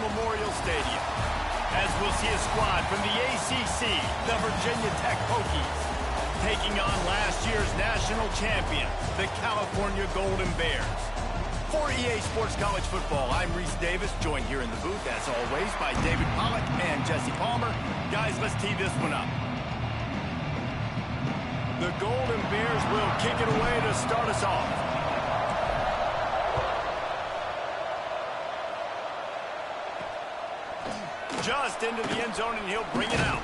Memorial Stadium, as we'll see a squad from the ACC, the Virginia Tech Hokies, taking on last year's national champions, the California Golden Bears. For EA Sports College Football, I'm Reese Davis, joined here in the booth, as always, by David Pollack and Jesse Palmer. Guys, let's tee this one up. The Golden Bears will kick it away to start us off. Just into the end zone, and he'll bring it out.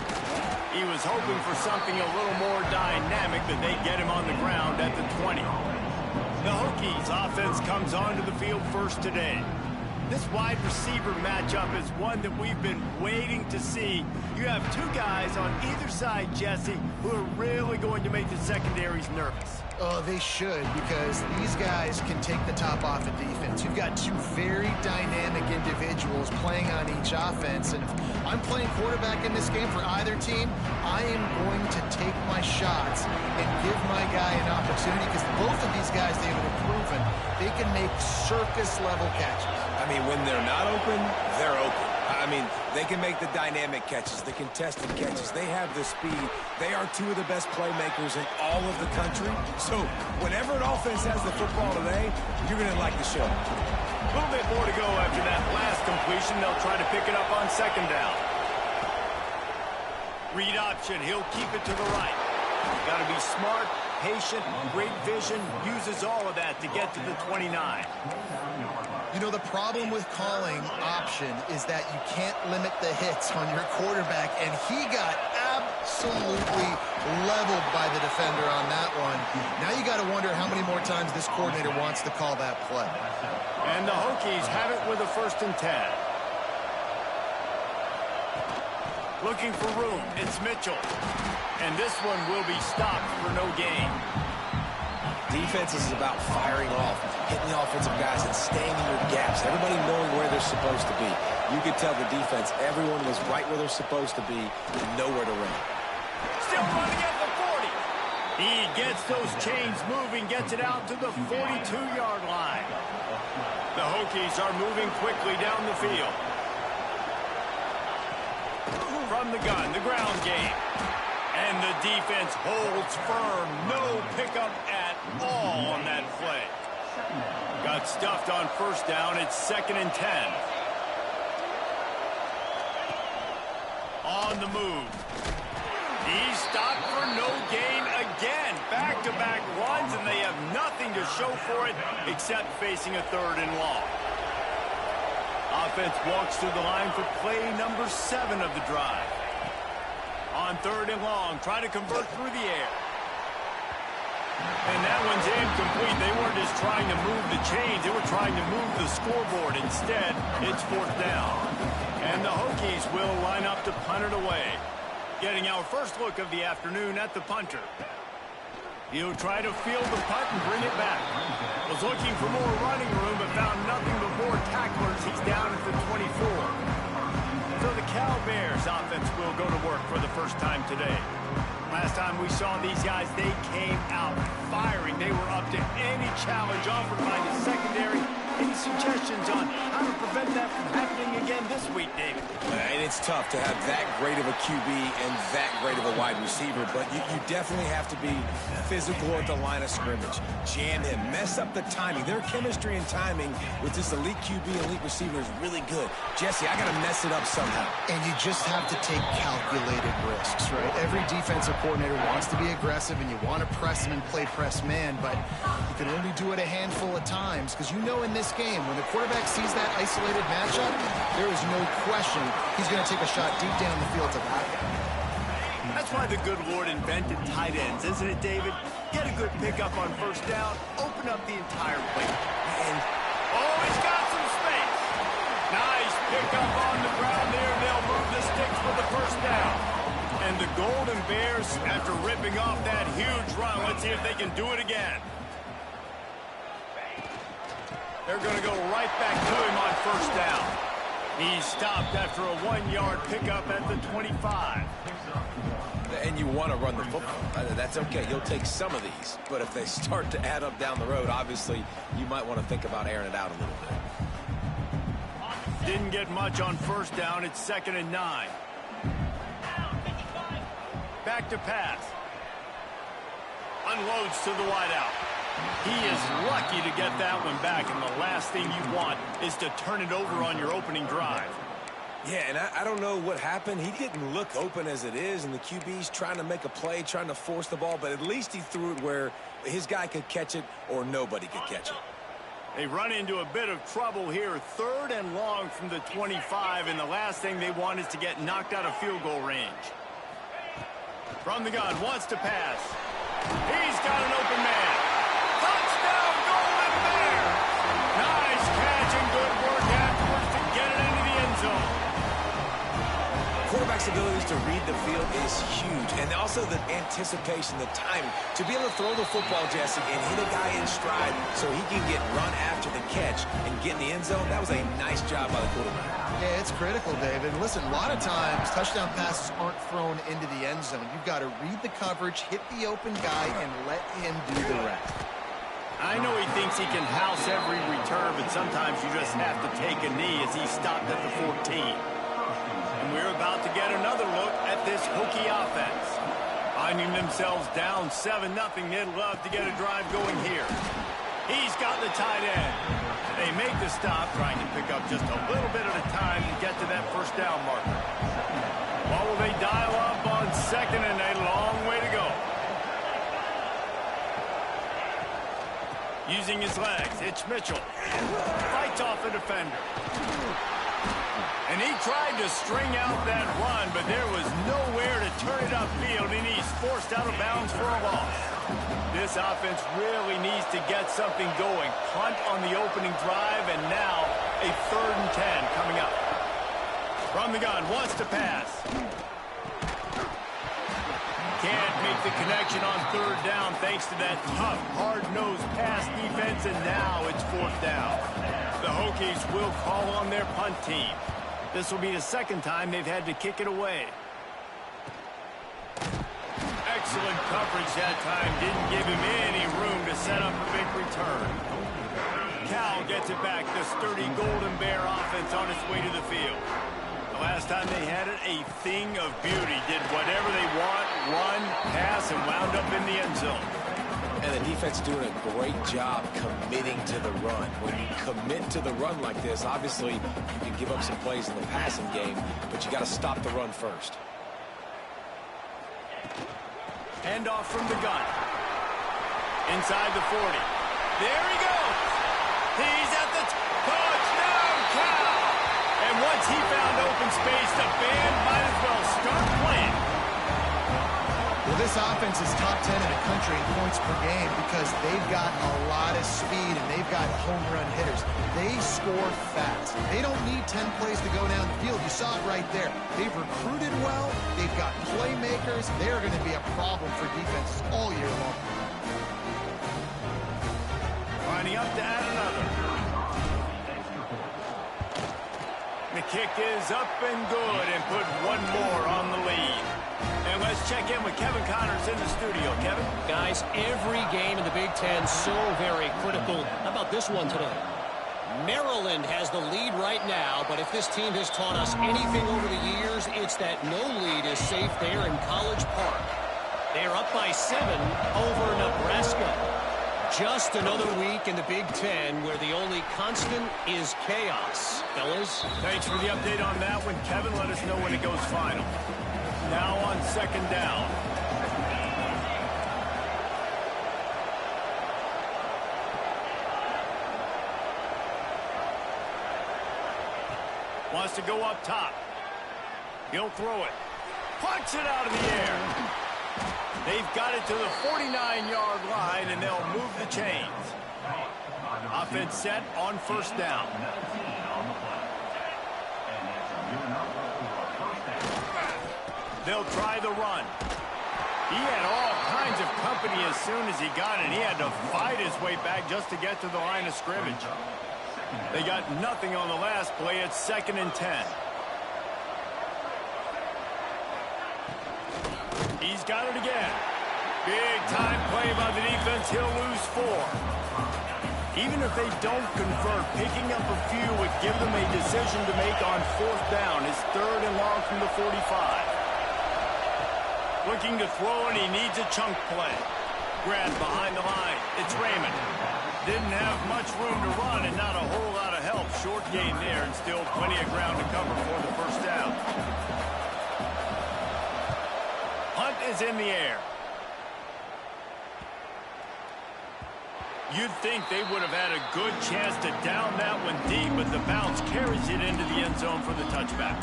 He was hoping for something a little more dynamic, but they get him on the ground at the 20. The Hokies offense comes onto the field first today. This wide receiver matchup is one that we've been waiting to see. You have two guys on either side, Jesse, who are really going to make the secondaries nervous. Oh, they should, because these guys can take the top off of defense. You've got two very dynamic individuals playing on each offense, and if I'm playing quarterback in this game for either team, I am going to take my shots and give my guy an opportunity, because both of these guys, they have proven they can make circus-level catches. I mean, when they're not open, they're open. I mean, they can make the dynamic catches, the contested catches. They have the speed. They are two of the best playmakers in all of the country. So whenever an offense has the football today, you're going to like the show. A little bit more to go after that last completion. They'll try to pick it up on second down. Read option. He'll keep it to the right. Got to be smart, patient, great vision. Uses all of that to get to the 29. You know, the problem with calling option is that you can't limit the hits on your quarterback, and he got absolutely leveled by the defender on that one. Now you got to wonder how many more times this coordinator wants to call that play. And the Hokies have it with a 1st and 10. Looking for room, it's Mitchell. And this one will be stopped for no gain. Defense is about firing off, hitting the offensive guys and staying in your gaps, everybody knowing where they're supposed to be. You could tell the defense, everyone was right where they're supposed to be and nowhere to run. Still running at the 40. He gets those chains moving, gets it out to the 42-yard line. The Hokies are moving quickly down the field. From the gun, the ground game. And the defense holds firm. No pickup at all on that play. Got stuffed on 1st down. It's 2nd and 10. On the move. He's stopped for no gain again. Back-to-back runs, and they have nothing to show for it except facing a 3rd and long. Offense walks through the line for play number 7 of the drive. On 3rd and long, try to convert through the air. And that one's incomplete. They weren't just trying to move the chains. They were trying to move the scoreboard. Instead, it's 4th down. And the Hokies will line up to punt it away. Getting our first look of the afternoon at the punter. He'll try to field the punt and bring it back. Was looking for more running room, but found nothing but more tacklers. He's down at the 24. So the Cal Bears offense will go to work for the first time today. Last time we saw these guys, they came out firing. They were up to any challenge offered by the secondary. Any suggestions on how to prevent that from happening again this week, David? And it's tough to have that great of a QB and that great of a wide receiver, but you definitely have to be physical at the line of scrimmage. Jam him, mess up the timing. Their chemistry and timing with this elite QB, elite receiver is really good. Jesse, I got to mess it up somehow. And you just have to take calculated risks, right? Every defensive coordinator wants to be aggressive, and you want to press him and play press man, but you can only do it a handful of times, because you know in this game, when the quarterback sees that isolated matchup, there is no question he's going to take a shot deep down the field to that guy. That's why the good Lord invented tight ends, isn't it, David? Get a good pickup on 1st down, open up the entire play. And, oh, he's got some space. Nice pickup on the ground there. They'll move the sticks for the 1st down. And the Golden Bears, after ripping off that huge run, let's see if they can do it again. They're going to go right back to him on 1st down. He's stopped after a 1-yard pickup at the 25. And you want to run the football. That's okay. You'll take some of these. But if they start to add up down the road, obviously, you might want to think about airing it out a little bit. didn't get much on first down. It's 2nd and 9. Back to pass. Unloads to the wideout. He is lucky to get that one back, and the last thing you want is to turn it over on your opening drive. Yeah, and I don't know what happened. He didn't look open as it is, and the QB's trying to make a play, trying to force the ball, but at least he threw it where his guy could catch it or nobody could catch it. They run into a bit of trouble here. 3rd and long from the 25, and the last thing they want is to get knocked out of field goal range. From the gun, wants to pass. He's got an open man. Touchdown, Golden Bears! Nice catch and good work afterwards to get it into the end zone. Quarterback's abilities to read the field is huge, and also the anticipation, the timing. To be able to throw the football, Jesse, and hit a guy in stride so he can get run after the catch and get in the end zone, that was a nice job by the quarterback. Yeah, it's critical, David. Listen, a lot of times touchdown passes aren't thrown into the end zone. You've got to read the coverage, hit the open guy, and let him do the rest. I know he thinks he can house every return, but sometimes you just have to take a knee as he stopped at the 14. And we're about to get another look at this Hokie offense. Finding themselves down 7-0, they'd love to get a drive going here. He's got the tight end. They make the stop, trying to pick up just a little bit at a time to get to that first down marker. What will they dial up on 2nd and a long way to go? Using his legs, it's Mitchell. Fights off a defender. And he tried to string out that run, but there was nowhere to turn it upfield, and he's forced out of bounds for a loss. This offense really needs to get something going. Punt on the opening drive, and now a 3rd and 10 coming up. From the gun, wants to pass. Can't make the connection on 3rd down thanks to that tough, hard-nosed pass defense, and now it's 4th down. The Hokies will call on their punt team. This will be the 2nd time they've had to kick it away. Excellent coverage that time. Didn't give him any room to set up a big return. Cal gets it back. The sturdy Golden Bear offense on its way to the field. The last time they had it, a thing of beauty. Did whatever they want, run, pass, and wound up in the end zone. And the defense doing a great job committing to the run. When you commit to the run like this, obviously you can give up some plays in the passing game, but you got to stop the run first. Handoff from the gun. Inside the 40. There he goes. He's at the touchdown, Cal. And once he found open space, the band might as well start playing. Well, this offense is top 10 in the country in points per game because they've got a lot of speed and they've got home run hitters. They score fast. They don't need 10 plays to go down the field. You saw it right there. They've recruited well. They've got playmakers. They're going to be a problem for defenses all year long. Lining up to add another. The kick is up and good and put one more on the lead. And let's check in with Kevin Connors in the studio. Kevin? Guys, every game in the Big Ten so very critical. How about this one today? Maryland has the lead right now, but if this team has taught us anything over the years, it's that no lead is safe there in College Park. They're up by 7 over Nebraska. Just another week in the Big Ten where the only constant is chaos. Fellas? Thanks for the update on that one, Kevin. Let us know when it goes final. Now on 2nd down. Wants to go up top. He'll throw it. Punch it out of the air. They've got it to the 49-yard line, and they'll move the chains. Offense set on 1st down. They'll try the run. He had all kinds of company as soon as he got it. He had to fight his way back just to get to the line of scrimmage. They got nothing on the last play. It's 2nd and 10. He's got it again. Big time play by the defense. He'll lose 4. Even if they don't convert, picking up a few would give them a decision to make on 4th down. It's 3rd and long from the 45. Looking to throw, and he needs a chunk play. Grab behind the line. It's Raymond. Didn't have much room to run and not a whole lot of help. Short gain there and still plenty of ground to cover for the 1st down. Hunt is in the air. You'd think they would have had a good chance to down that one deep, but the bounce carries it into the end zone for the touchback.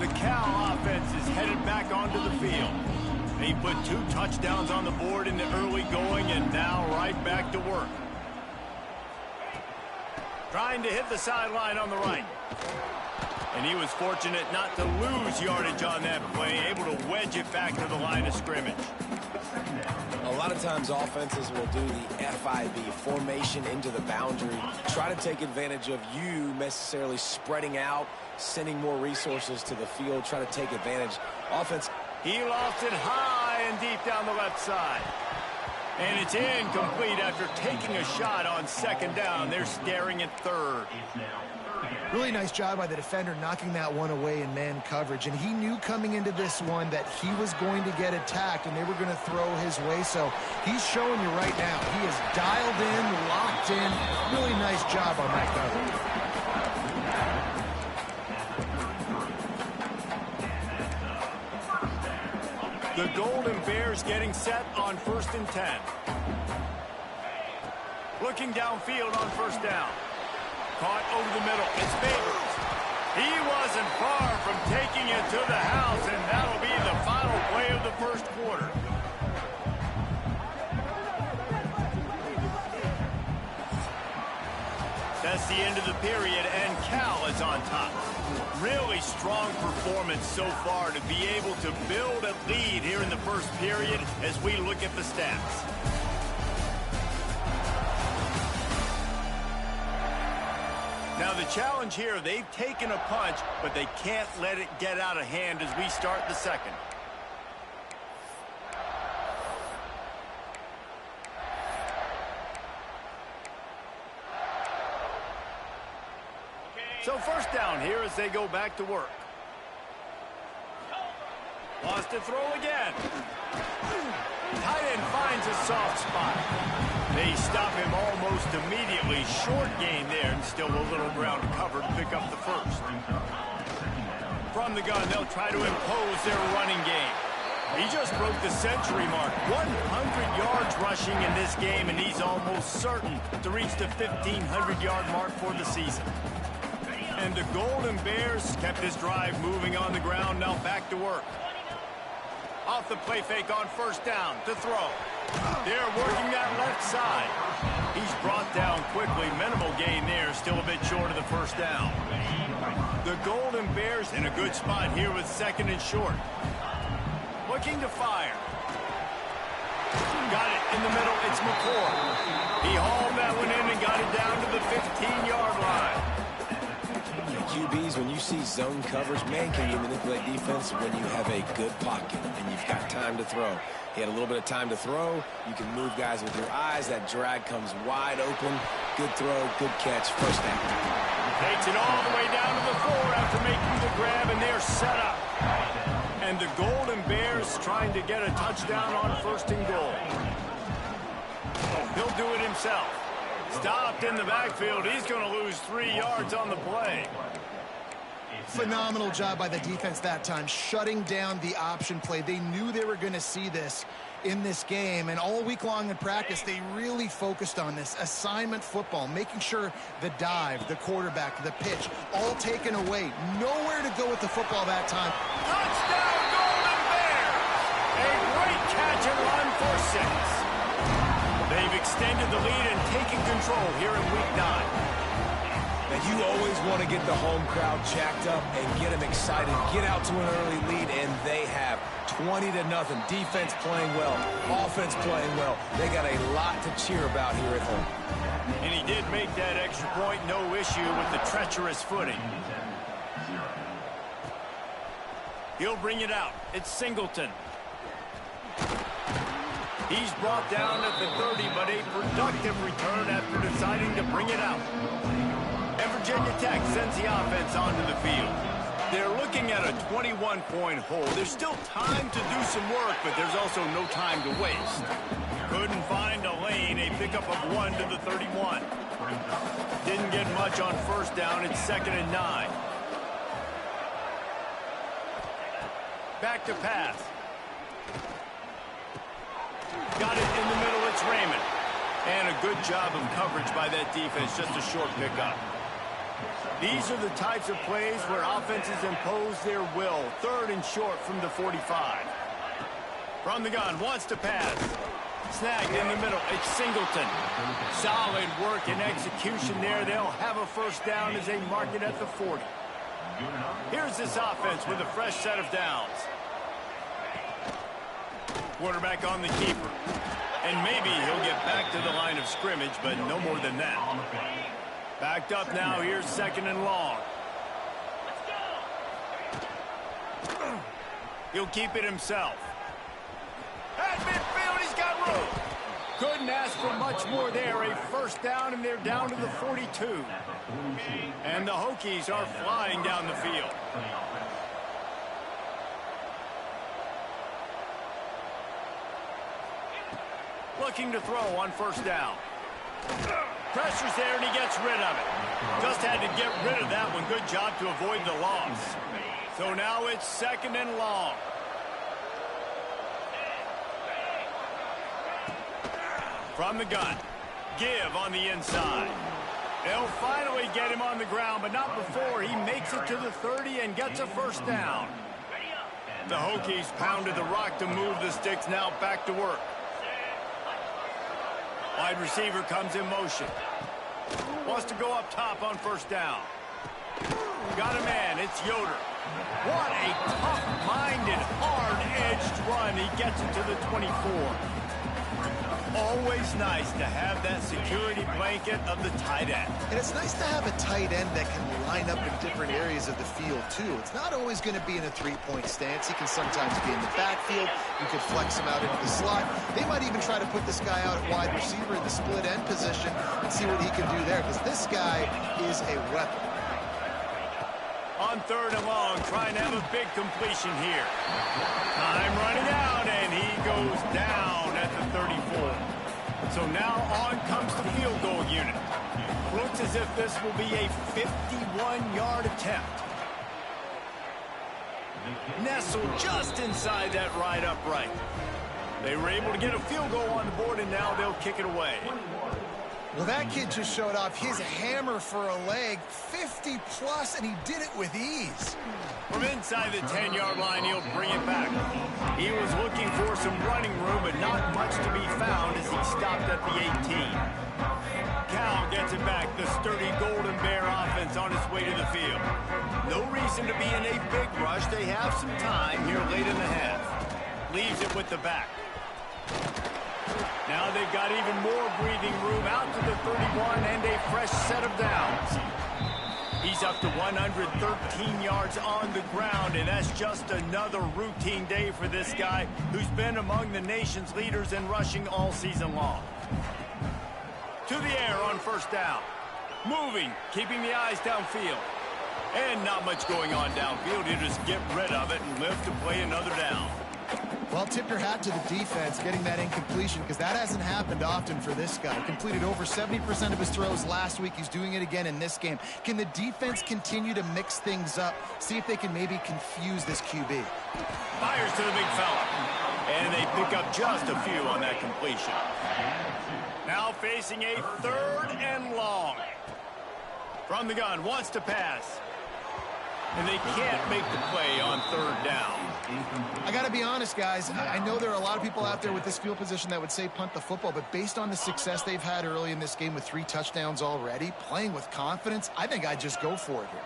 The Cal offense is headed back onto the field. They put 2 touchdowns on the board in the early going and now right back to work. Trying to hit the sideline on the right. And he was fortunate not to lose yardage on that play, able to wedge it back to the line of scrimmage. A lot of times offenses will do the FIB, formation into the boundary, try to take advantage of you necessarily spreading out, sending more resources to the field, try to take advantage. Offense. He lost it high and deep down the left side. And it's incomplete after taking a shot on 2nd down. They're staring at 3rd. Really nice job by the defender knocking that one away in man coverage. And he knew coming into this one that he was going to get attacked and they were going to throw his way. So he's showing you right now. He is dialed in, locked in. Really nice job on that coverage. The Golden Bears getting set on 1st and 10. Looking downfield on 1st down. Caught over the middle. It's Favors. He wasn't far from taking it to the house, and that'll be the final play of the 1st quarter. That's the end of the period, and Cal is on top. Really strong performance so far to be able to build a lead here in the 1st period as we look at the stats. Now the challenge here, they've taken a punch, but they can't let it get out of hand as we start the 2nd. So 1st down here as they go back to work. Lost to throw again. Tight end finds a soft spot. They stop him almost immediately. Short gain there and still a little ground covered to pick up the 1st. From the gun, they'll try to impose their running game. He just broke the century mark. 100 yards rushing in this game, and he's almost certain to reach the 1,500-yard mark for the season. And the Golden Bears kept this drive moving on the ground, now back to work. Off the play fake on 1st down to throw. They're working that left side. He's brought down quickly. Minimal gain there, still a bit short of the 1st down. The Golden Bears in a good spot here with 2nd and short. Looking to fire. Got it in the middle. It's McCord. He hauled that one in and got it down to the 15-yard line. QBs, when you see zone coverage, man, can you manipulate defense when you have a good pocket and you've got time to throw. He had a little bit of time to throw. You can move guys with your eyes. That drag comes wide open. Good throw, good catch, 1st down. Takes it all the way down to the 4 after making the grab, and they're set up. And the Golden Bears trying to get a touchdown on 1st and goal. He'll do it himself. Stopped in the backfield. He's going to lose 3 yards on the play. Phenomenal job by the defense that time, shutting down the option play. They knew they were going to see this in this game, and all week long in practice, they really focused on this assignment football, making sure the dive, the quarterback, the pitch, all taken away. Nowhere to go with the football that time. Touchdown, Golden Bears! A great catch and run for 6. They've extended the lead and taken control here in week 9. Now, you always want to get the home crowd jacked up and get them excited, get out to an early lead, and they have 20-0. Defense playing well, offense playing well. They got a lot to cheer about here at home. And he did make that extra point, no issue with the treacherous footing. He'll bring it out. It's Singleton. He's brought down at the 30, but a productive return after deciding to bring it out. And Virginia Tech sends the offense onto the field. They're looking at a 21-point hole. There's still time to do some work, but there's also no time to waste. Couldn't find a lane. A pickup of 1 to the 31. Didn't get much on first down. It's 2nd and 9. Back to pass. Got it in the middle. It's Raymond. And a good job of coverage by that defense. Just a short pickup. These are the types of plays where offenses impose their will. 3rd and short from the 45. From the gun. Wants to pass. Snagged in the middle. It's Singleton. Solid work and execution there. They'll have a first down as they mark it at the 40. Here's this offense with a fresh set of downs. Quarterback on the keeper. And maybe he'll get back to the line of scrimmage, but no more than that. Backed up now. Here's 2nd and long. He'll keep it himself. At midfield, he's got room. Couldn't ask for much more there. A first down, and they're down to the 42. And the Hokies are flying down the field. Looking to throw on first down. Pressure's there, and he gets rid of it. Just had to get rid of that one. Good job to avoid the loss. So now it's 2nd and long. From the gun. Give on the inside. They'll finally get him on the ground, but not before he makes it to the 30 and gets a first down. The Hokies pounded the rock to move the sticks. Now back to work. Wide receiver comes in motion. Wants to go up top on first down. Got a man. It's Yoder. What a tough-minded, hard-edged run. He gets it to the 24. Always nice to have that security blanket of the tight end. And it's nice to have a tight end that can line up in different areas of the field, too. It's not always going to be in a three-point stance. He can sometimes be in the backfield. You could flex him out into the slot. They might even try to put this guy out at wide receiver in the split end position and see what he can do there, because this guy is a weapon. On 3rd and long, trying to have a big completion here. Time running out, and he goes down at the 34. So now on comes the field goal unit. Looks as if this will be a 51-yard attempt. Nestled just inside that right upright. They were able to get a field goal on the board, and now they'll kick it away. Well, that kid just showed off his hammer for a leg, 50-plus, and he did it with ease. From inside the 10-yard line, he'll bring it back. He was looking for some running room, but not much to be found as he stopped at the 18. Cal gets it back, the sturdy Golden Bear offense on its way to the field. No reason to be in a big rush. They have some time here late in the half. Leaves it with the back. Now they've got even more breathing room out to the 31 and a fresh set of downs. He's up to 113 yards on the ground, and that's just another routine day for this guy who's been among the nation's leaders in rushing all season long. To the air on first down. Moving, keeping the eyes downfield. And not much going on downfield. You just get rid of it and live to play another down. Well, tip your hat to the defense getting that incompletion, because that hasn't happened often for this guy. Completed over 70% of his throws last week. He's doing it again in this game. Can the defense continue to mix things up? See if they can maybe confuse this QB. Fires to the big fella. And they pick up just a few on that completion. Now facing a 3rd and long. From the gun, wants to pass. And they can't make the play on 3rd down. I got to be honest, guys. I know there are a lot of people out there with this field position that would say punt the football, but based on the success they've had early in this game with 3 touchdowns already, playing with confidence, I think I'd just go for it here.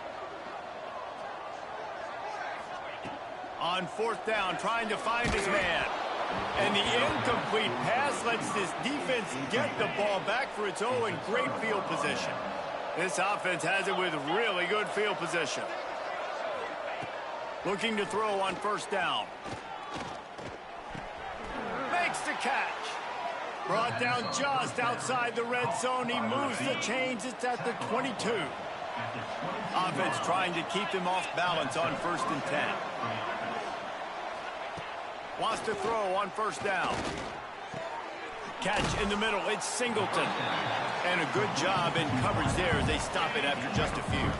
On 4th down, trying to find his man. And the incomplete pass lets this defense get the ball back for its own great field position. This offense has it with really good field position. Looking to throw on 1st down. Makes the catch. Brought down just outside the red zone. He moves the chains. It's at the 22. Offense trying to keep them off balance on 1st and 10. Wants to throw on 1st down. Catch in the middle. It's Singleton. And a good job in coverage there as they stop it after just a few.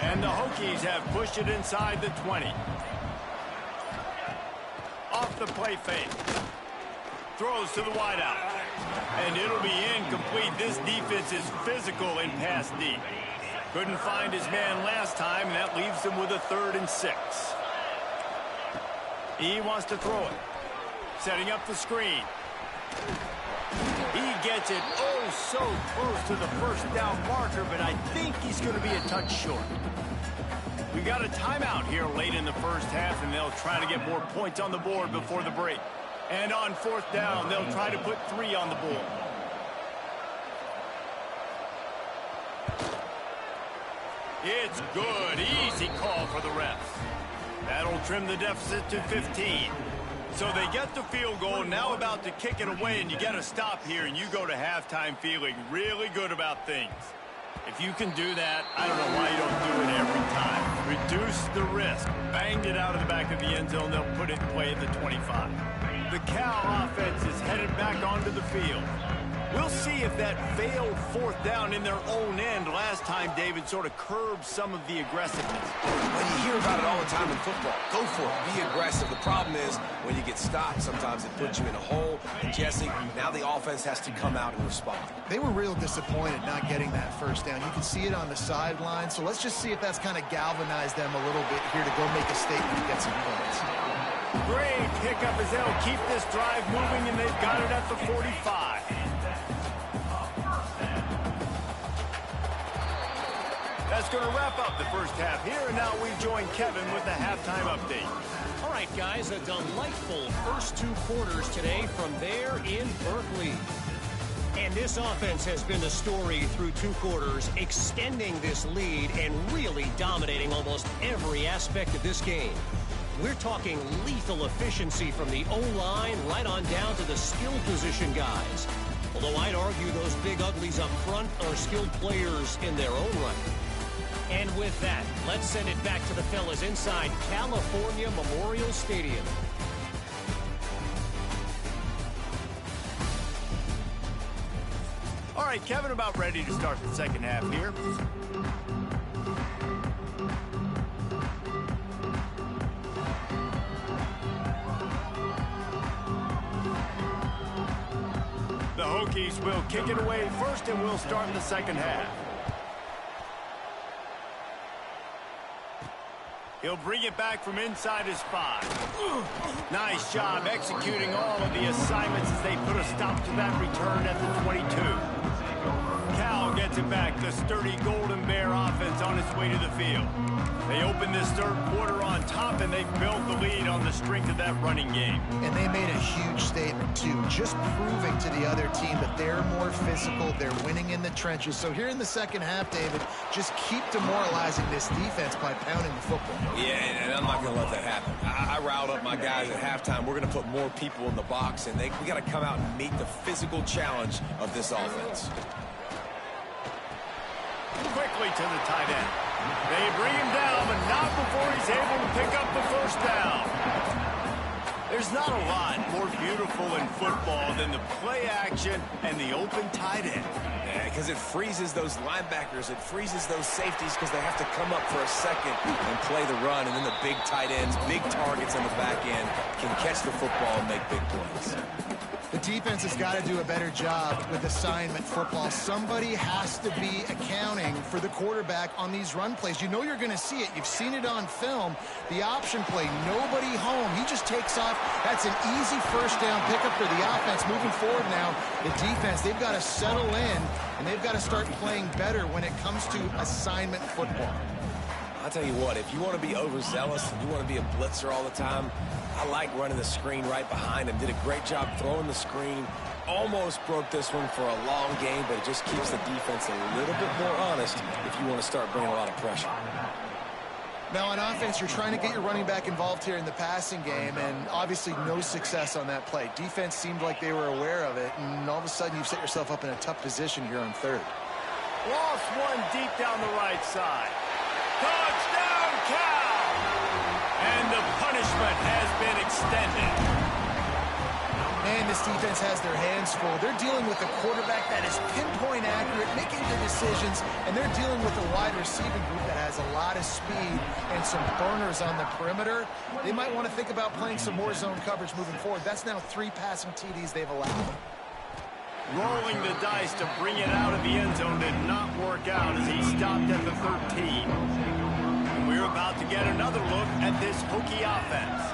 And the Hokies have pushed it inside the 20. Off the play fake. Throws to the wideout. And it'll be incomplete. This defense is physical in pass deep. Couldn't find his man last time, and that leaves him with a 3rd and 6. He wants to throw it. Setting up the screen. He gets it so close to the 1st down marker, but I think he's going to be a touch short. We got a timeout here late in the 1st half, and they'll try to get more points on the board before the break. And on 4th down, they'll try to put 3 on the board. It's good. Easy call for the refs. That'll trim the deficit to 15. So they get the field goal, now about to kick it away, and you get a stop here, and you go to halftime feeling really good about things. If you can do that, I don't know why you don't do it every time. Reduce the risk. Banged it out of the back of the end zone. They'll put it in play at the 25. The Cal offense is headed back onto the field. We'll see if that failed 4th down in their own end last time, David, sort of curbed some of the aggressiveness. Well, you hear about it all the time in football. Go for it. Be aggressive. The problem is when you get stopped, sometimes it puts you in a hole. And, Jesse, now the offense has to come out and respond. They were real disappointed not getting that 1st down. You can see it on the sideline. So let's just see if that's kind of galvanized them a little bit here to go make a statement and get some points. Great pickup as they'll keep this drive moving, and they've got it at the 45. That's going to wrap up the 1st half here, and now we join Kevin with the halftime update. All right, guys, a delightful first 2 quarters today from there in Berkeley. And this offense has been the story through 2 quarters, extending this lead and really dominating almost every aspect of this game. We're talking lethal efficiency from the O-line right on down to the skill position guys. Although I'd argue those big uglies up front are skilled players in their own right. And with that, let's send it back to the fellas inside California Memorial Stadium. All right, Kevin, about ready to start the 2nd half here. The Hokies will kick it away first, and we'll start the 2nd half. He'll bring it back from inside his 5. Nice job executing all of the assignments as they put a stop to that return at the 22. Cal gets it back. The sturdy Golden Bear offense on its way to the field. They open this 3rd quarter on top, and they've built the lead on the strength of that running game. And they made a huge statement, too, just proving to the other team that they're more physical, they're winning in the trenches. So here in the 2nd half, David, just keep demoralizing this defense by pounding the football. Yeah, and I'm not going to let that happen. I riled up my guys at halftime. We're going to put more people in the box, and we got to come out and meet the physical challenge of this offense. Quickly to the tight end. They bring him down, but not before he's able to pick up the 1st down. There's not a lot more beautiful in football than the play action and the open tight end. Yeah, because it freezes those linebackers. It freezes those safeties because they have to come up for a second and play the run. And then the big tight ends, big targets on the back end can catch the football and make big plays. The defense has got to do a better job with assignment football. Somebody has to be accounting for the quarterback on these run plays. You know you're going to see it. You've seen it on film. The option play, nobody home. He just takes off. That's an easy 1st down pickup for the offense. Moving forward now, the defense, they've got to settle in, and they've got to start playing better when it comes to assignment football. I'll tell you what, if you want to be overzealous and you want to be a blitzer all the time, I like running the screen right behind him. Did a great job throwing the screen. Almost broke this one for a long game, but it just keeps the defense a little bit more honest if you want to start bringing a lot of pressure. Now on offense, you're trying to get your running back involved here in the passing game, and obviously no success on that play. Defense seemed like they were aware of it, and all of a sudden you've set yourself up in a tough position here on third. Lost one deep down the right side. Touchdown, Cal! And the punishment has been extended. Man, this defense has their hands full. They're dealing with a quarterback that is pinpoint accurate, making the decisions, and they're dealing with a wide receiving group that has a lot of speed and some burners on the perimeter. They might want to think about playing some more zone coverage moving forward. That's now 3 passing TDs they've allowed. Rolling the dice to bring it out of the end zone did not work out as he stopped at the 13. And we're about to get another look at this Hokie offense.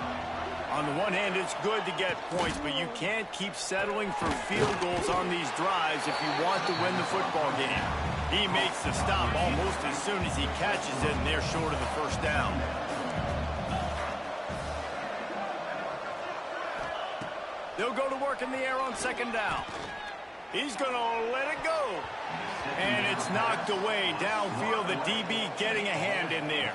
On the one hand, it's good to get points, but you can't keep settling for field goals on these drives if you want to win the football game. He makes the stop almost as soon as he catches it, and they're short of the first down. They'll go to work in the air on second down. He's going to let it go. And it's knocked away downfield, the DB getting a hand in there.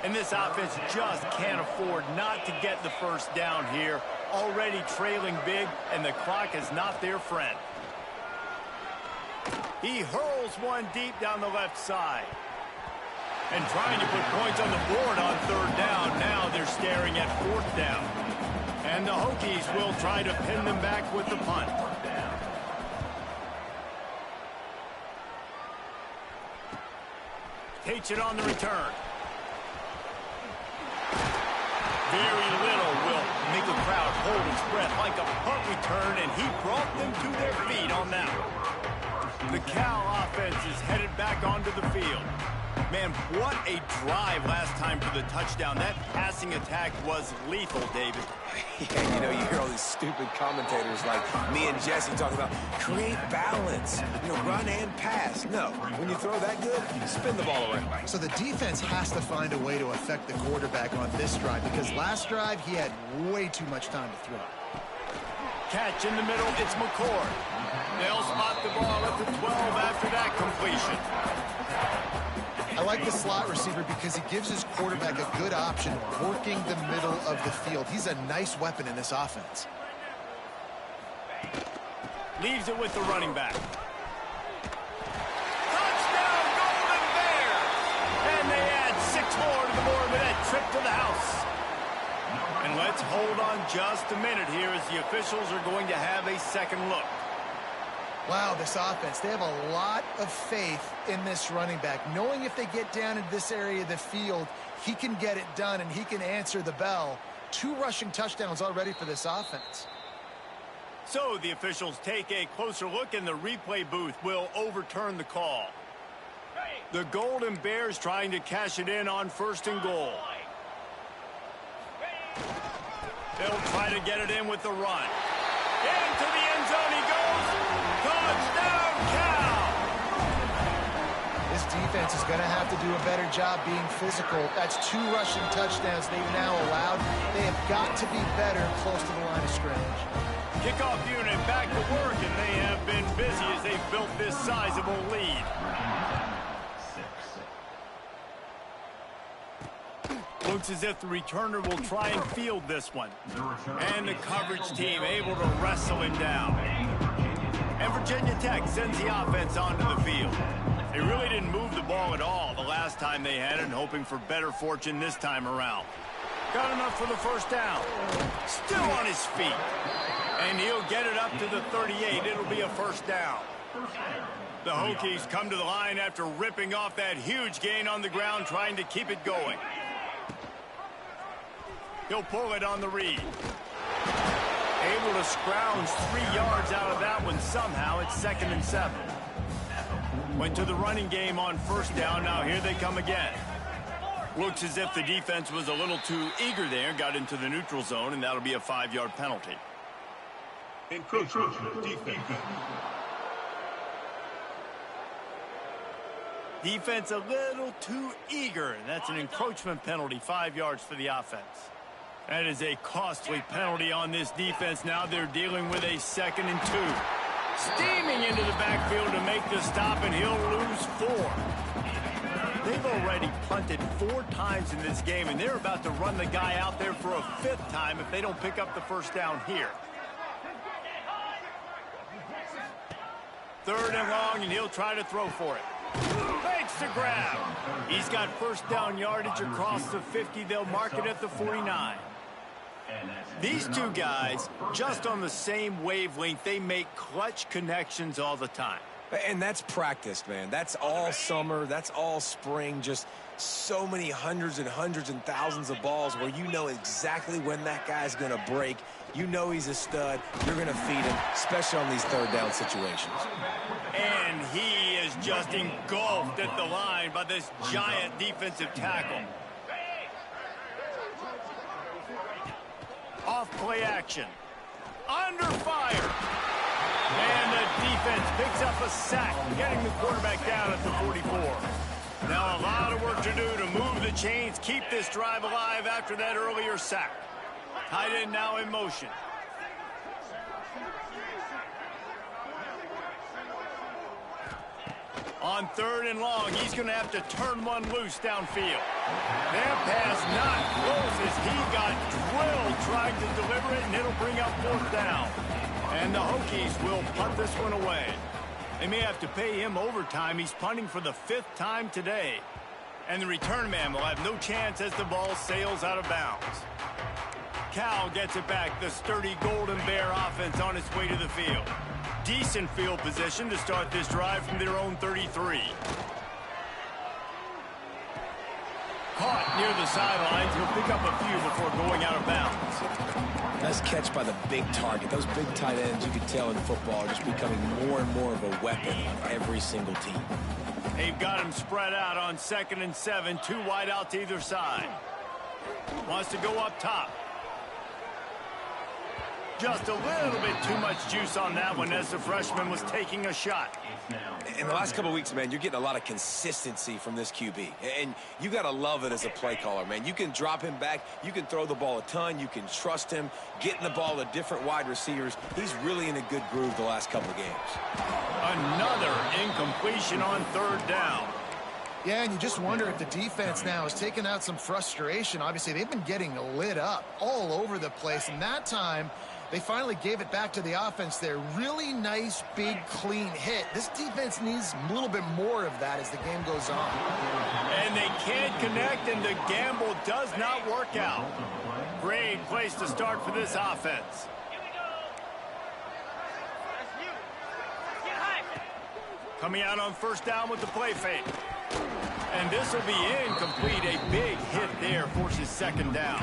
And this offense just can't afford not to get the first down here. Already trailing big, and the clock is not their friend. He hurls one deep down the left side. And trying to put points on the board on third down. Now they're staring at fourth down. And the Hokies will try to pin them back with the punt. Takes it on the return. Very little will make a crowd hold its breath like a punt return, and he brought them to their feet on that one. The Cal offense is headed back onto the field. Man, what a drive last time for the touchdown. That passing attack was lethal, David. Yeah, you know, you hear all these stupid commentators like me and Jesse talking about create balance, you know, run and pass. No, when you throw that good, spin the ball around. So the defense has to find a way to affect the quarterback on this drive, because last drive he had way too much time to throw. Catch in the middle, it's McCord. They'll spot the ball at the 12 after that completion. I like the slot receiver because he gives his quarterback a good option working the middle of the field. He's a nice weapon in this offense. Leaves it with the running back. Touchdown, Golden Bears! And they add 6 more to the board with that trip to the house. And let's hold on just a minute here as the officials are going to have a second look. Wow, this offense, they have a lot of faith in this running back. Knowing if they get down in this area of the field, he can get it done and he can answer the bell. 2 rushing touchdowns already for this offense. So the officials take a closer look, and the replay booth will overturn the call. The Golden Bears trying to cash it in on 1st and goal. They'll try to get it in with the run. Into the end zone he goes. Touchdown, Cal! This defense is going to have to do a better job being physical. That's 2 rushing touchdowns they've now allowed. They have got to be better close to the line of scrimmage. Kickoff unit back to work, and they have been busy as they've built this sizable lead. Looks as if the returner will try and field this one. And the coverage team able to wrestle him down. And Virginia Tech sends the offense onto the field. They really didn't move the ball at all the last time they had it, hoping for better fortune this time around. Got enough for the first down. Still on his feet. And he'll get it up to the 38. It'll be a first down. The Hokies come to the line after ripping off that huge gain on the ground, trying to keep it going. He'll pull it on the read. Able to scrounge 3 yards out of that one somehow. It's 2nd and 7. Went to the running game on 1st down. Now here they come again. Looks as if the defense was a little too eager there. Got into the neutral zone, and that'll be a 5-yard penalty. Encroachment defense. Defense a little too eager. That's an encroachment penalty, 5 yards for the offense. That is a costly penalty on this defense. Now they're dealing with a 2nd and 2. Steaming into the backfield to make the stop, and he'll lose 4. They've already punted 4 times in this game, and they're about to run the guy out there for a 5th time if they don't pick up the first down here. 3rd and long, and he'll try to throw for it. Makes the grab. He's got first down yardage across the 50. They'll mark it at the 49. These two guys, just on the same wavelength, they make clutch connections all the time. And that's practiced, man. That's all summer. That's all spring. Just so many hundreds and thousands of balls where you know exactly when that guy's going to break. You know he's a stud. You're going to feed him, especially on these 3rd down situations. And he is just engulfed at the line by this giant defensive tackle. Off play action. Under fire. And the defense picks up a sack, getting the quarterback down at the 44. Now a lot of work to do to move the chains, keep this drive alive after that earlier sack. Tight end now in motion. On 3rd and long, he's going to have to turn one loose downfield. That pass not close as he got drilled trying to deliver it, and it'll bring up 4th down. And the Hokies will punt this one away. They may have to pay him overtime. He's punting for the 5th time today. And the return man will have no chance as the ball sails out of bounds. Cal gets it back. The sturdy Golden Bear offense on its way to the field. Decent field position to start this drive from their own 33. Caught near the sidelines. He'll pick up a few before going out of bounds. Nice catch by the big target. Those big tight ends, you can tell in football, are just becoming more and more of a weapon on every single team. They've got him spread out on 2nd and 7. 2 wide out to either side. Wants to go up top. Just a little bit too much juice on that one as the freshman was taking a shot. In the last couple of weeks, man, you're getting a lot of consistency from this QB. And you got to love it as a play caller, man. You can drop him back. You can throw the ball a ton. You can trust him. Getting the ball to different wide receivers. He's really in a good groove the last couple of games. Another incompletion on 3rd down. Yeah, and you just wonder if the defense now has taken out some frustration. Obviously, they've been getting lit up all over the place. And that time, they finally gave it back to the offense there. Really nice, big, clean hit. This defense needs a little bit more of that as the game goes on. And they can't connect, and the gamble does not work out. Great place to start for this offense. Coming out on 1st down with the play fake. And this will be incomplete. A big hit there forces 2nd down.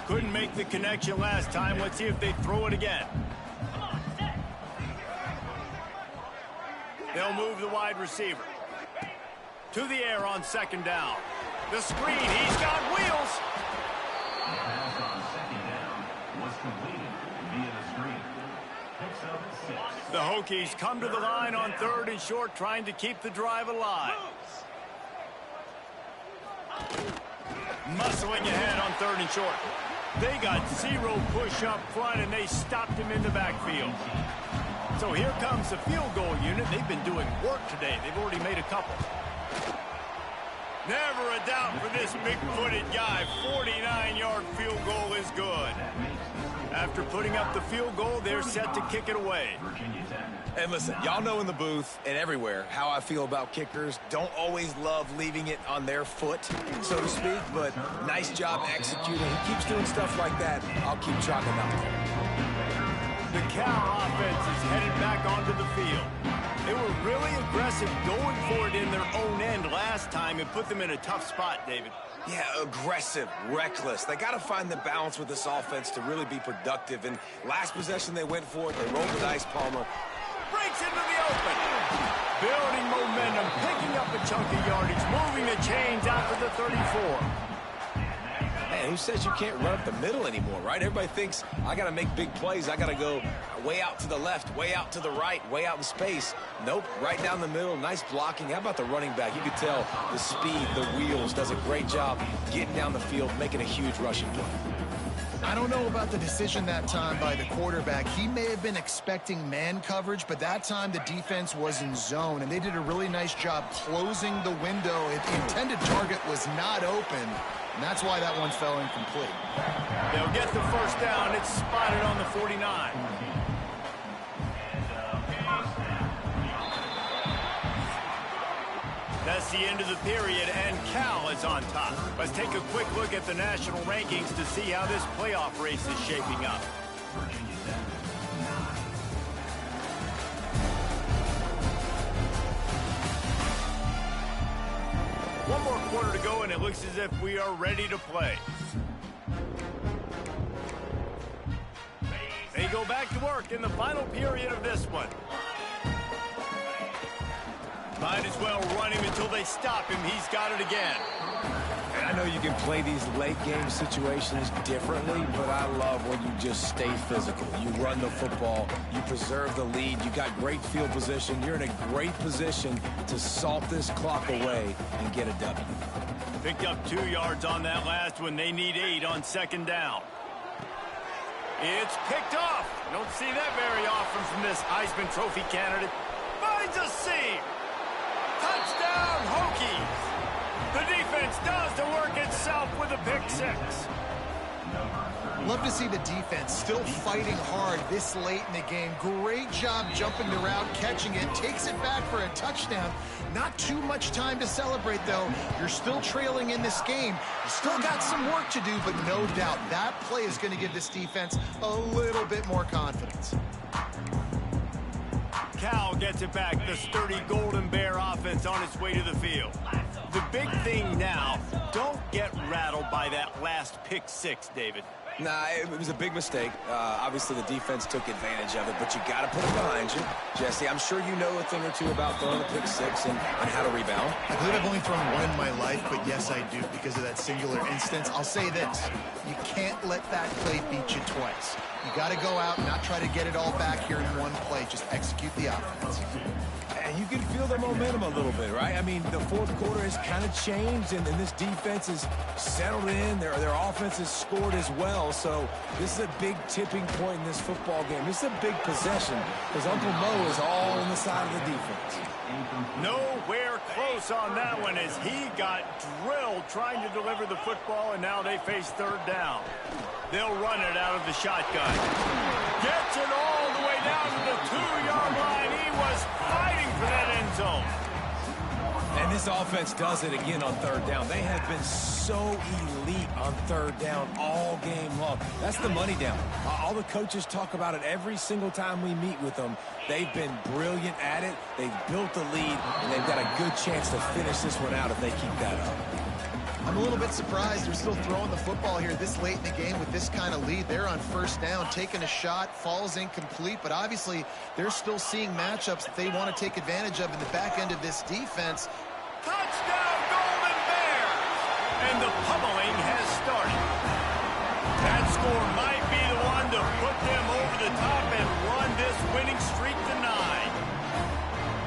Couldn't make the connection last time. Let's see if they throw it again. They'll move the wide receiver. To the air on 2nd down. The screen, he's got wheels. Pass on 2nd down was completed via the screen. Picks up 6. The Hokies come to the line on 3rd and short, trying to keep the drive alive. Muscling ahead on 3rd and short. They got 0 push up front, and they stopped him in the backfield. So here comes the field goal unit. They've been doing work today. They've already made a couple. Never a doubt for this big-footed guy. 49-yard field goal is good. After putting up the field goal, they're set to kick it away. And listen, y'all know in the booth and everywhere how I feel about kickers. Don't always love leaving it on their foot, so to speak, but nice job executing. He keeps doing stuff like that. I'll keep chalking up. The Cal offense is headed back onto the field. They were really aggressive going for it in their own end last time and put them in a tough spot, David. Yeah, aggressive, reckless. They got to find the balance with this offense to really be productive. And last possession they went for it. They rolled the dice, Palmer. Breaks into the open. Building momentum, picking up a chunk of yardage, moving the chains out to the 34. Man, who says you can't run up the middle anymore, right? Everybody thinks I got to make big plays. I got to go way out to the left, way out to the right, way out in space. Nope, right down the middle. Nice blocking. How about the running back? You could tell the speed, the wheels, does a great job getting down the field, making a huge rushing play. I don't know about the decision that time by the quarterback. He may have been expecting man coverage, but that time the defense was in zone, and they did a really nice job closing the window. The intended target was not open, and that's why that one fell incomplete. They'll get the first down. It's spotted on the 49. That's the end of the period, and Cal is on top. Let's take a quick look at the national rankings to see how this playoff race is shaping up. One more quarter to go, and it looks as if we are ready to play. They go back to work in the final period of this one. Might as well run him until they stop him. He's got it again. And I know you can play these late game situations differently, but I love when you just stay physical. You run the football, you preserve the lead, you got great field position, you're in a great position to salt this clock away and get a W. Picked up 2 yards on that last one. They need 8 on second down. It's picked off. Don't see that very often from this Heisman Trophy candidate. Finds a seam. Touchdown, Hokies. The defense does the work itself with a pick 6. Love to see the defense still fighting hard this late in the game. Great job jumping the route, catching it, takes it back for a touchdown. Not too much time to celebrate, though. You're still trailing in this game. You still got some work to do, but no doubt that play is going to give this defense a little bit more confidence. Cal gets it back. The sturdy Golden Bear offense on its way to the field. The big thing now, don't get rattled by that last pick 6, David. Nah, it was a big mistake. Obviously, the defense took advantage of it, but you got to put it behind you. Jesse, I'm sure you know a thing or two about throwing a pick 6 and how to rebound. I believe I've only thrown one in my life, but yes, I do because of that singular instance. I'll say this. You can't let that play beat you twice. You got to go out and not try to get it all back here in one play. Just execute the offense. And you can feel the momentum a little bit, right? I mean, the fourth quarter has kind of changed, and this defense is settled in. Their offense has scored as well. So this is a big tipping point in this football game. This is a big possession because Uncle Mo is all on the side of the defense. Nowhere close on that one as he got drilled trying to deliver the football, and now they face third down. They'll run it out of the shotgun. Gets it all the way down to the 2-yard line. He was fighting for that end zone. And this offense does it again on third down. They have been so elite on third down all game long. That's the money down. All the coaches talk about it every single time we meet with them. They've been brilliant at it. They've built the lead, and they've got a good chance to finish this one out if they keep that up. I'm a little bit surprised they're still throwing the football here this late in the game with this kind of lead. They're on first down, taking a shot, falls incomplete, but obviously they're still seeing matchups that they want to take advantage of in the back end of this defense. Touchdown, Golden Bears! And the pummeling has started. That score might be the one to put them over the top and run this winning streak to 9.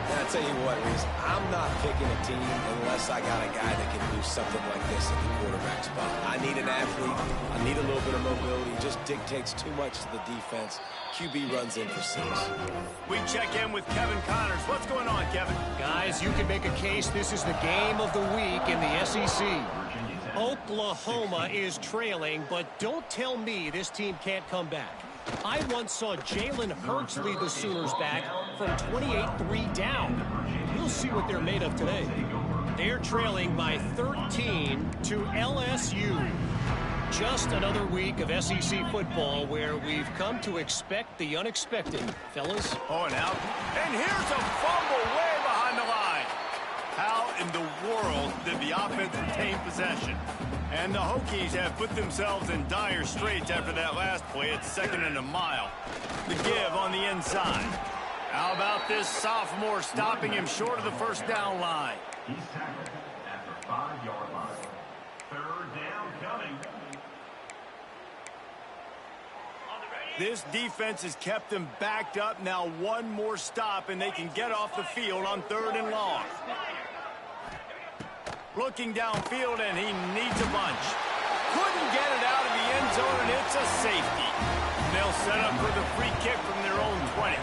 And I'll tell you what, Reese, I'm not picking a team unless I got a guy that can do something like this at the quarterback spot. I need an athlete. I need a little bit of mobility. It just dictates too much to the defense. QB runs in for 6. We check in with Kevin Connors. What's going on, Kevin? Guys, you can make a case this is the game of the week in the SEC. Oklahoma is trailing, but don't tell me this team can't come back. I once saw Jalen Hurts lead the Sooners back from 28-3 down. We'll see what they're made of today. They're trailing by 13 to LSU. Just another week of SEC football where we've come to expect the unexpected, fellas. Oh, and out. And here's a fumble way behind the line. How in the world did the offense retain possession? And the Hokies have put themselves in dire straits after that last play. It's 2nd and a mile. The give on the inside. How about this sophomore stopping him short of the first down line? He's tackled at the 5-yard line. Third down coming. This defense has kept them backed up. Now one more stop, and they can get off the field on 3rd and long. Looking downfield, and he needs a bunch. Couldn't get it out of the end zone, and it's a safety. They'll set up for the free kick from their own 20.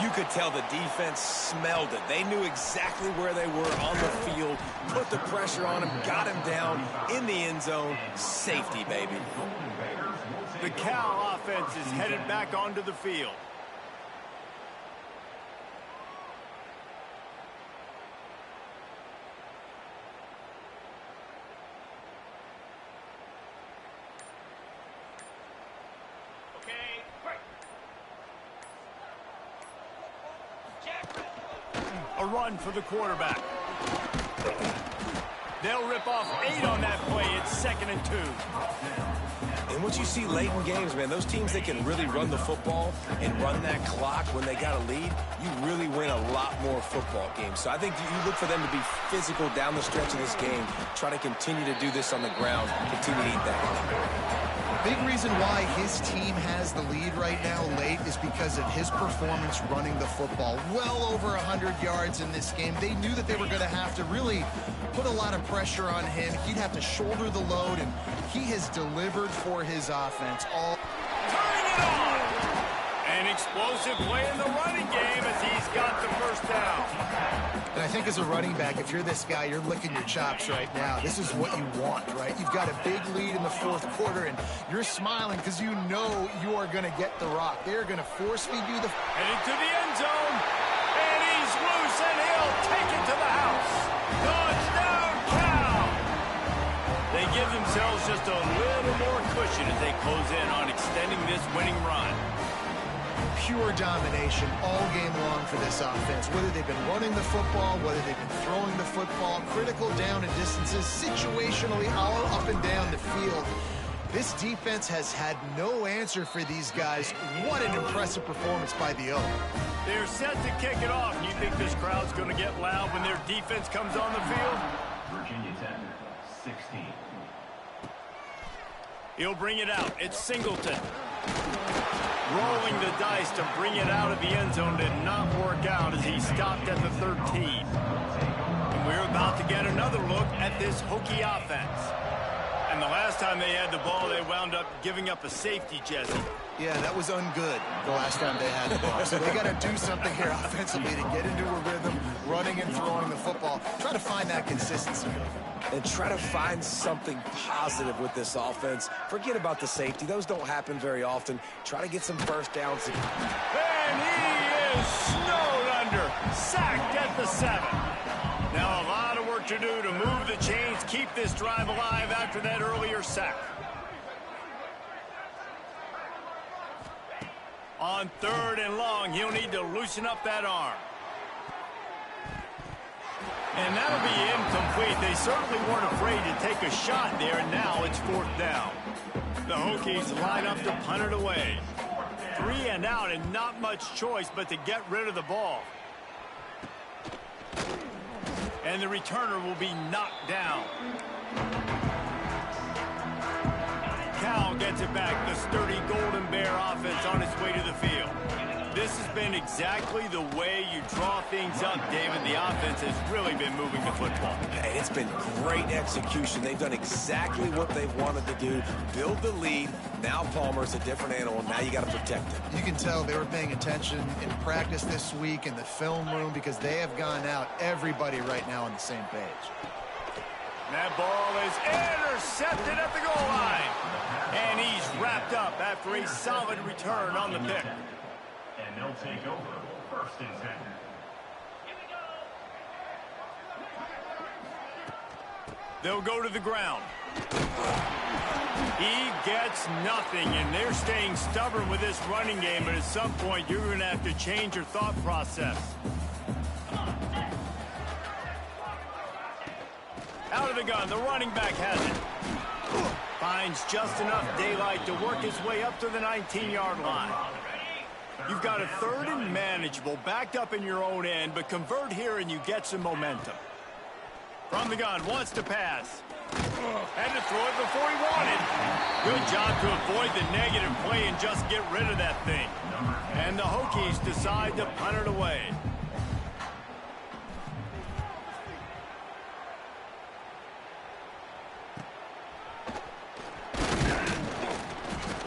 You could tell the defense smelled it. They knew exactly where they were on the field, put the pressure on him, got him down in the end zone. Safety, baby. The Cal offense is headed back onto the field. A run for the quarterback. They'll rip off 8 on that play. It's 2nd and 2. And what you see late in games, man, those teams that can really run the football and run that clock when they got a lead, you really win a lot more football games. So I think you look for them to be physical down the stretch of this game, try to continue to do this on the ground, continue to eat that. Big reason why his team has the lead right now late is because of his performance running the football. Well over 100 yards in this game. They knew that they were going to have to really put a lot of pressure on him. He'd have to shoulder the load, and he has delivered for his offense. Turning it on! An explosive play in the running game as he's got the first down. And I think as a running back, if you're this guy, you're licking your chops right now. This is what you want, right? You've got a big lead in the 4th quarter, and you're smiling because you know you are going to get the rock. They're going to force feed you the... Heading to the end zone, and he's loose, and he'll take it to the house. Touchdown, Cal! They give themselves just a little more cushion as they close in on extending this winning run. Pure domination all game long for this offense. Whether they've been running the football, whether they've been throwing the football, critical down and distances, situationally all up and down the field. This defense has had no answer for these guys. What an impressive performance by the O. They're set to kick it off. You think this crowd's going to get loud when their defense comes on the field? Virginia Tech, 16. He'll bring it out. It's Singleton. Rolling the dice to bring it out of the end zone did not work out as he stopped at the 13. And we're about to get another look at this Hokie offense. And the last time they had the ball, they wound up giving up a safety, Jesse. Yeah, that was ungood the last time they had the ball. So they got to do something here offensively to get into a rhythm, running and throwing the football. Try to find that consistency. And try to find something positive with this offense. Forget about the safety. Those don't happen very often. Try to get some first downs. And he is snowed under. Sacked at the 7. Now a lot of work to do to move the chains, keep this drive alive after that earlier sack. On 3rd and long, he'll need to loosen up that arm. And that'll be incomplete. They certainly weren't afraid to take a shot there, and now it's 4th down. The Hokies line up to punt it away. 3 and out, and not much choice but to get rid of the ball. And the returner will be knocked down. Cal gets it back. The sturdy Golden Bear offense on its way to the field. This has been exactly the way you draw things up, David. The offense has really been moving the football. Hey, it's been great execution. They've done exactly what they've wanted to do. Build the lead. Now Palmer's a different animal. Now you got to protect him. You can tell they were paying attention in practice this week in the film room because they have gone out, everybody right now on the same page. That ball is intercepted at the goal line. And he's wrapped up after a solid return on the pick. And they'll take over 1st and 10. They'll go to the ground. He gets nothing, and they're staying stubborn with this running game, but at some point you're going to have to change your thought process. Out of the gun, the running back has it. Finds just enough daylight to work his way up to the 19-yard line. You've got a 3rd and manageable, backed up in your own end, but convert here and you get some momentum. From the gun, wants to pass. Had to throw it before he wanted. Good job to avoid the negative play and just get rid of that thing. And the Hokies decide to punt it away.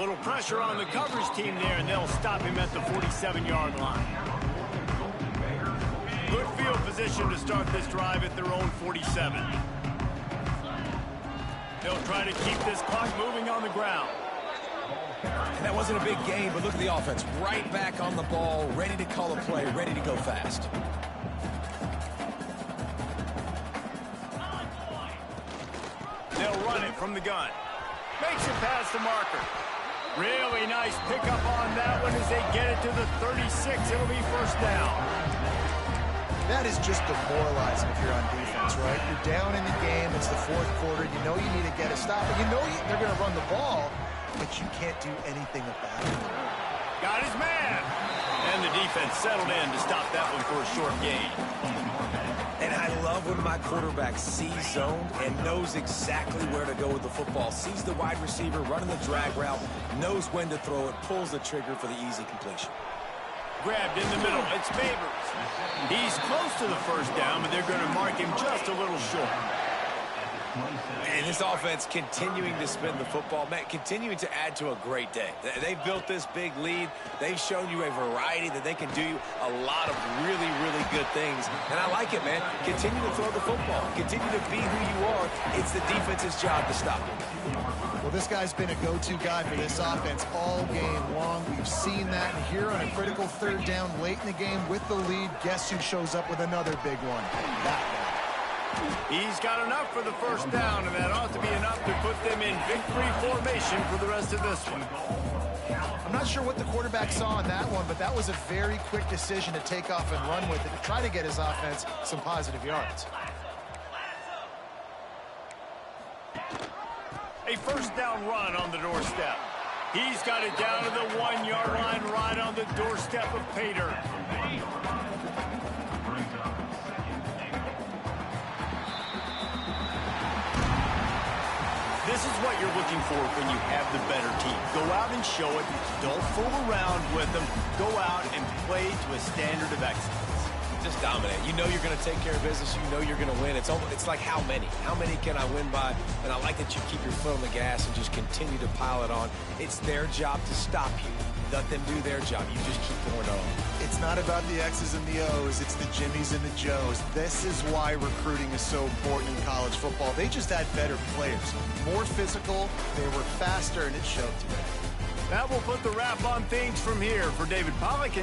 Little pressure on the coverage team there, and they'll stop him at the 47-yard line. Good field position to start this drive at their own 47. They'll try to keep this clock moving on the ground. And that wasn't a big gain, but look at the offense. Right back on the ball, ready to call a play, ready to go fast. They'll run it from the gun. Makes it past the marker. Really nice pickup on that one as they get it to the 36. It'll be first down. That is just demoralizing if you're on defense, right? You're down in the game. It's the fourth quarter. You know you need to get a stop. And you know they're going to run the ball, but you can't do anything about it. Got his man. And the defense settled in to stop that one for a short gain. And I love when my quarterback sees zone and knows exactly where to go with the football. Sees the wide receiver running the drag route, knows when to throw it, pulls the trigger for the easy completion. Grabbed in the middle. It's Favors. He's close to the first down, but they're going to mark him just a little short. And this offense continuing to spin the football, man, continuing to add to a great day. They've built this big lead. They've shown you a variety that they can do a lot of really, really good things. And I like it, man. Continue to throw the football. Continue to be who you are. It's the defense's job to stop you. Well, this guy's been a go-to guy for this offense all game long. We've seen that. And here on a critical third down late in the game with the lead, guess who shows up with another big one? That guy. He's got enough for the first down, and that ought to be enough to put them in victory formation for the rest of this one. I'm not sure what the quarterback saw on that one, but that was a very quick decision to take off and run with it to try to get his offense some positive yards. A first down run on the doorstep. He's got it down to the 1-yard line right on the doorstep of Pater. This is what you're looking for when you have the better team. Go out and show it. Don't fool around with them. Go out and play to a standard of excellence. Just dominate. You know you're going to take care of business. You know you're going to win. It's like how many? How many can I win by? And I like that you keep your foot on the gas and just continue to pile it on. It's their job to stop you. Let them do their job. You just keep pouring it on. It's not about the X's and the O's. It's the Jimmies and the Joes. This is why recruiting is so important in college football. They just had better players. More physical. They were faster, and it showed today. That will put the wrap on things from here for David Pollack.